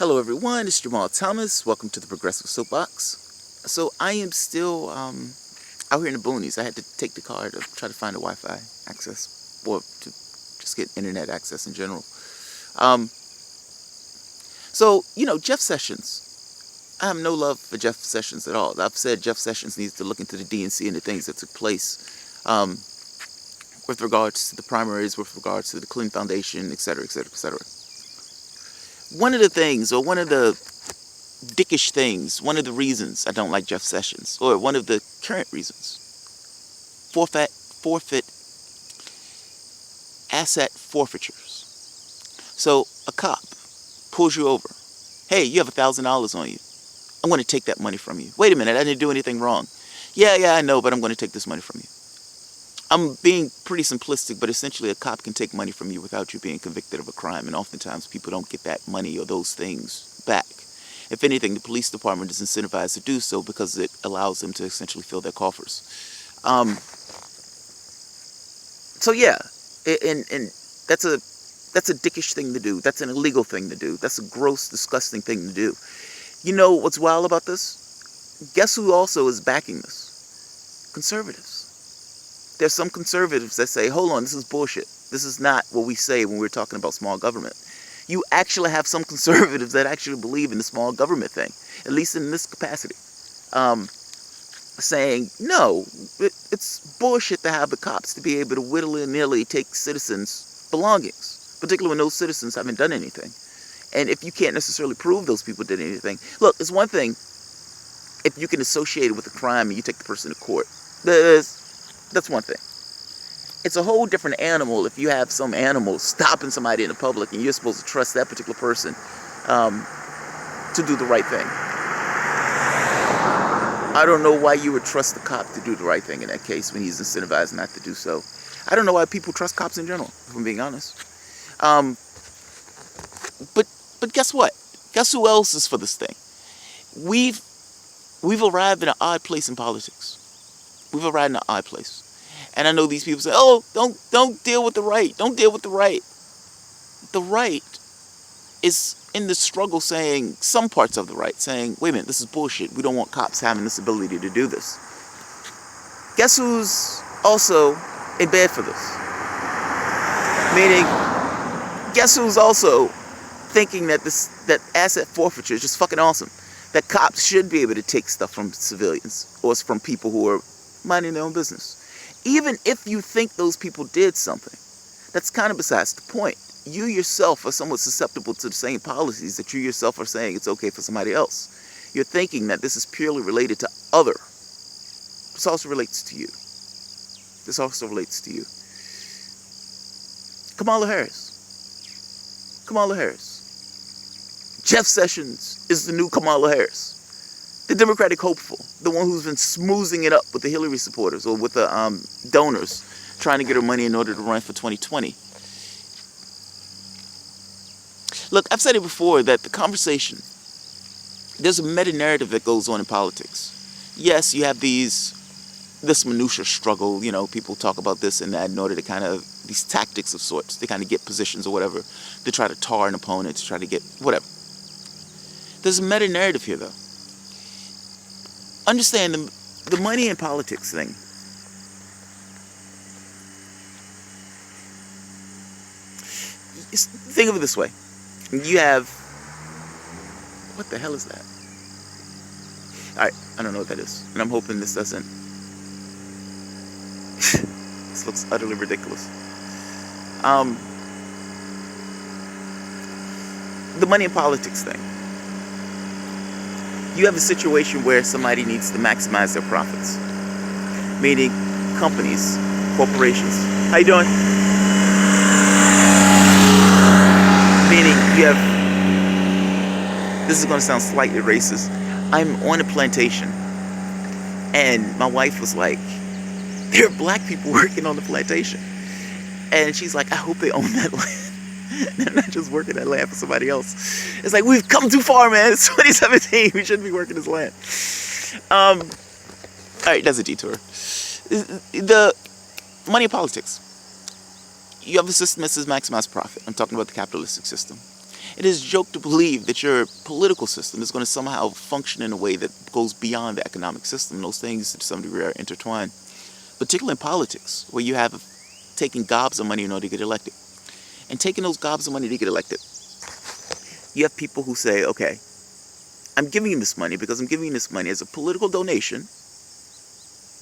Hello everyone, it's Jamal Thomas. Welcome to the Progressive Soapbox. So I am still out here in the boonies. I had to take the car to try to find a Wi-Fi access, or to just get internet access in general. Jeff Sessions. I have no love for Jeff Sessions at all. I've said Jeff Sessions needs to look into the DNC and the things that took place with regards to the primaries, with regards to the Clinton Foundation, etc., etc., etc. One of the things, or one of the dickish things, one of the reasons I don't like Jeff Sessions, or one of the current reasons, forfeit asset forfeitures. So a cop pulls you over. Hey, you have $1,000 on you. I'm going to take that money from you. Wait a minute, I didn't do anything wrong. Yeah, I know, but I'm going to take this money from you. I'm being pretty simplistic, but essentially a cop can take money from you without you being convicted of a crime, and oftentimes people don't get that money or those things back. If anything, the police department is incentivized to do so because it allows them to essentially fill their coffers. And that's a dickish thing to do. That's an illegal thing to do. That's a gross, disgusting thing to do. You know what's wild about this? Guess who also is backing this? Conservatives. There's some conservatives that say, hold on, this is bullshit. This is not what we say when we're talking about small government. You actually have some conservatives that actually believe in the small government thing, at least in this capacity, saying, no, it's bullshit to have the cops to be able to willy-nilly take citizens' belongings, particularly when those citizens haven't done anything. And if you can't necessarily prove those people did anything, look, it's one thing if you can associate it with a crime and you take the person to court. That's one thing. It's a whole different animal if you have some animal stopping somebody in the public and you're supposed to trust that particular person to do the right thing. I don't know why you would trust the cop to do the right thing in that case when he's incentivized not to do so. I don't know why people trust cops in general, if I'm being honest. But guess what? Guess who else is for this thing? We've arrived in an odd place in politics. We've arrived in an odd place. And I know these people say, oh, don't deal with the right. Don't deal with the right. The right is in the struggle saying, some parts of the right saying, wait a minute, this is bullshit. We don't want cops having this ability to do this. Guess who's also in bed for this? Meaning, guess who's also thinking that that asset forfeiture is just fucking awesome. That cops should be able to take stuff from civilians or from people who are minding their own business. Even if you think those people did something, that's kind of besides the point. You yourself are somewhat susceptible to the same policies that you yourself are saying it's okay for somebody else. You're thinking that this is purely related to other. This also relates to you. This also relates to you. Kamala Harris. Kamala Harris. Jeff Sessions is the new Kamala Harris. The Democratic hopeful, the one who's been smoozing it up with the Hillary supporters or with the donors trying to get her money in order to run for 2020. Look, I've said it before that the conversation, there's a meta-narrative that goes on in politics. Yes, you have this minutia struggle, people talk about this and that in order to kind of, these tactics of sorts, they kind of get positions or whatever, to try to tar an opponent, to try to get whatever. There's a meta-narrative here, though. Understand the money in politics thing. Think of it this way. You have... What the hell is that? Alright, I don't know what that is. And I'm hoping this doesn't... This looks utterly ridiculous. The money in politics thing. You have a situation where somebody needs to maximize their profits. Meaning companies, corporations. How you doing? Meaning you have, this is going to sound slightly racist. I'm on a plantation. And my wife was like, there are black people working on the plantation. And she's like, I hope they own that land. They're not just working that land for somebody else. It's like, we've come too far, man. It's 2017. We shouldn't be working this land. Alright, that's a detour. The money in politics. You have a system that says maximize profit. I'm talking about the capitalistic system. It is a joke to believe that your political system is going to somehow function in a way that goes beyond the economic system. Those things, to some degree, are intertwined, particularly in politics, where you have taking gobs of money in order to get elected. And taking those gobs of money to get elected, you have people who say, okay, I'm giving you this money because I'm giving you this money as a political donation,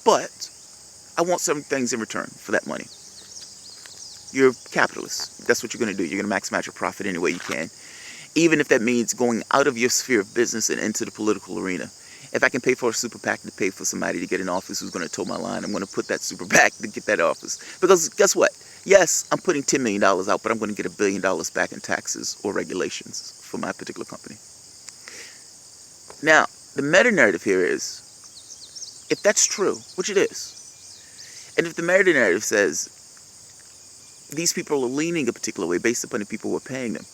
but I want some things in return for that money. You're a capitalist. That's what you're going to do. You're going to maximize your profit any way you can, even if that means going out of your sphere of business and into the political arena. If I can pay for a super PAC to pay for somebody to get in office who's going to toe my line, I'm going to put that super PAC to get that office. Because guess what? Yes, I'm putting $10 million out, but I'm going to get $1 billion back in taxes or regulations for my particular company. Now, the meta-narrative here is, if that's true, which it is, and if the meta-narrative says these people are leaning a particular way based upon the people who are paying them,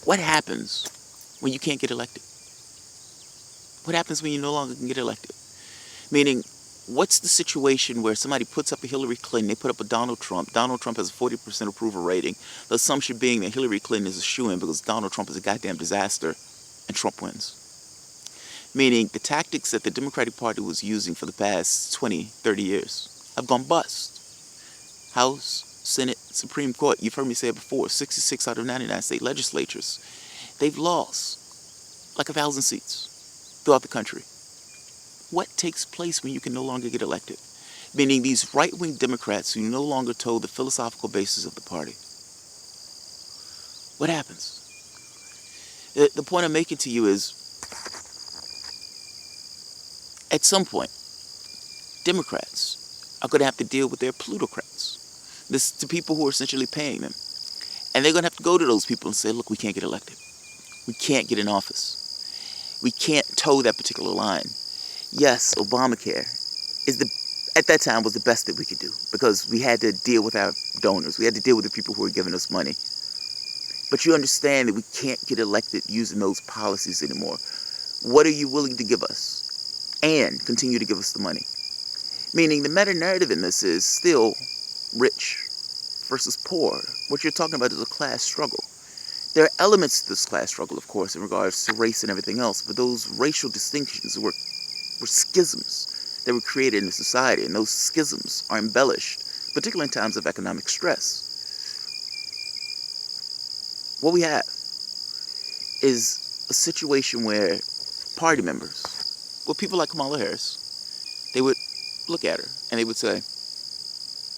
what happens when you can't get elected? What happens when you no longer can get elected? Meaning, what's the situation where somebody puts up a Hillary Clinton, they put up a Donald Trump has a 40% approval rating, the assumption being that Hillary Clinton is a shoo-in because Donald Trump is a goddamn disaster, and Trump wins. Meaning, the tactics that the Democratic Party was using for the past 20, 30 years have gone bust. House, Senate, Supreme Court, you've heard me say it before, 66 out of 99 state legislatures, they've lost like 1,000 seats throughout the country. What takes place when you can no longer get elected? Meaning these right-wing Democrats who no longer toe the philosophical basis of the party. What happens? The point I'm making to you is, at some point, Democrats are going to have to deal with their plutocrats. To people who are essentially paying them. And they're going to have to go to those people and say, look, we can't get elected. We can't get in office. We can't toe that particular line. Yes, Obamacare at that time was the best that we could do because we had to deal with our donors. We had to deal with the people who were giving us money. But you understand that we can't get elected using those policies anymore. What are you willing to give us? And continue to give us the money. Meaning the meta-narrative in this is still rich versus poor. What you're talking about is a class struggle. There are elements to this class struggle, of course, in regards to race and everything else, but those racial distinctions were schisms that were created in the society, and those schisms are embellished, particularly in times of economic stress. What we have is a situation where party members, well, people like Kamala Harris, they would look at her and they would say,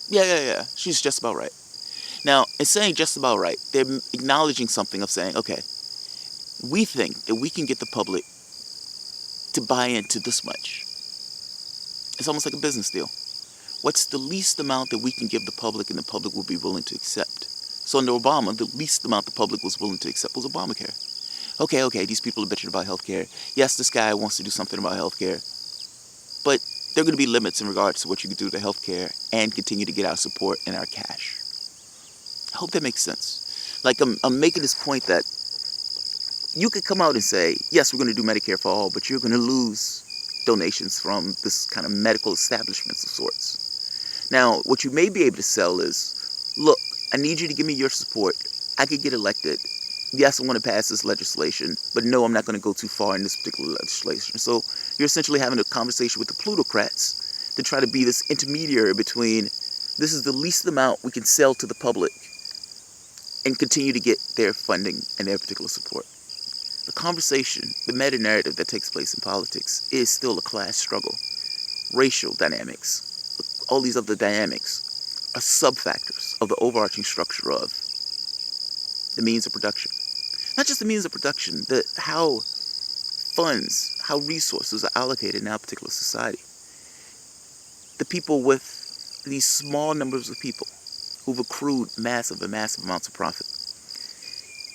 yeah, she's just about right. Now, in saying just about right, they're acknowledging something of saying, okay, we think that we can get the public to buy into this much. It's almost like a business deal. What's the least amount that we can give the public and the public will be willing to accept? So under Obama, the least amount the public was willing to accept was Obamacare. Okay, these people are bitching about healthcare. Yes, this guy wants to do something about healthcare. But there are going to be limits in regards to what you can do to healthcare and continue to get our support and our cash. I hope that makes sense. Like, I'm making this point that you could come out and say, yes, we're going to do Medicare for all, but you're going to lose donations from this kind of medical establishments of sorts. Now, what you may be able to sell is, look, I need you to give me your support. I could get elected. Yes, I'm going to pass this legislation, but no, I'm not going to go too far in this particular legislation. So you're essentially having a conversation with the plutocrats to try to be this intermediary between this is the least amount we can sell to the public and continue to get their funding and their particular support. The conversation, the meta-narrative that takes place in politics is still a class struggle. Racial dynamics, all these other dynamics are sub-factors of the overarching structure of the means of production. Not just the means of production, how funds, how resources are allocated in our particular society. The people with these small numbers of people who've accrued massive amounts of profit.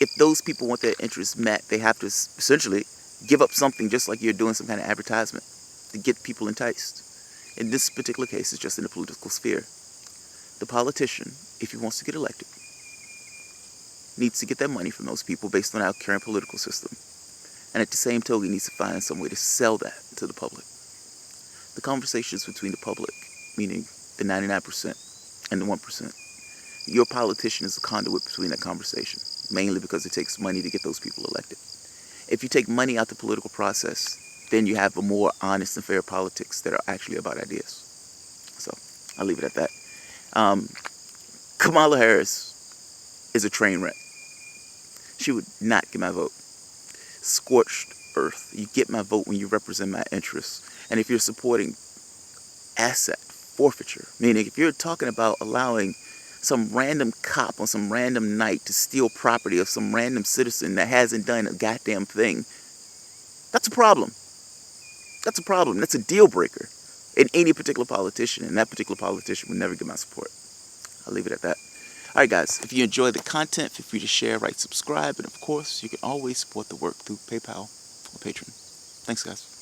If those people want their interests met, they have to essentially give up something, just like you're doing some kind of advertisement to get people enticed. In this particular case, it's just in the political sphere. The politician, if he wants to get elected, needs to get that money from those people based on our current political system. And at the same token, he needs to find some way to sell that to the public. The conversations between the public, meaning the 99% and the 1%. Your politician is a conduit between that conversation. mainly because it takes money to get those people elected. If you take money out the political process, then you have a more honest and fair politics that are actually about ideas. So I'll leave it at that. Kamala Harris is a train wreck. She would not get my vote. Scorched earth. You get my vote when you represent my interests. And if you're supporting asset forfeiture, meaning if you're talking about allowing some random cop on some random night to steal property of some random citizen that hasn't done a goddamn thing, that's a problem. That's a problem. That's a deal breaker in any particular politician, and that particular politician would never get my support. I'll leave it at that. All right, guys, if you enjoy the content, feel free to share, rate, subscribe, and of course, you can always support the work through PayPal or Patreon. Thanks, guys.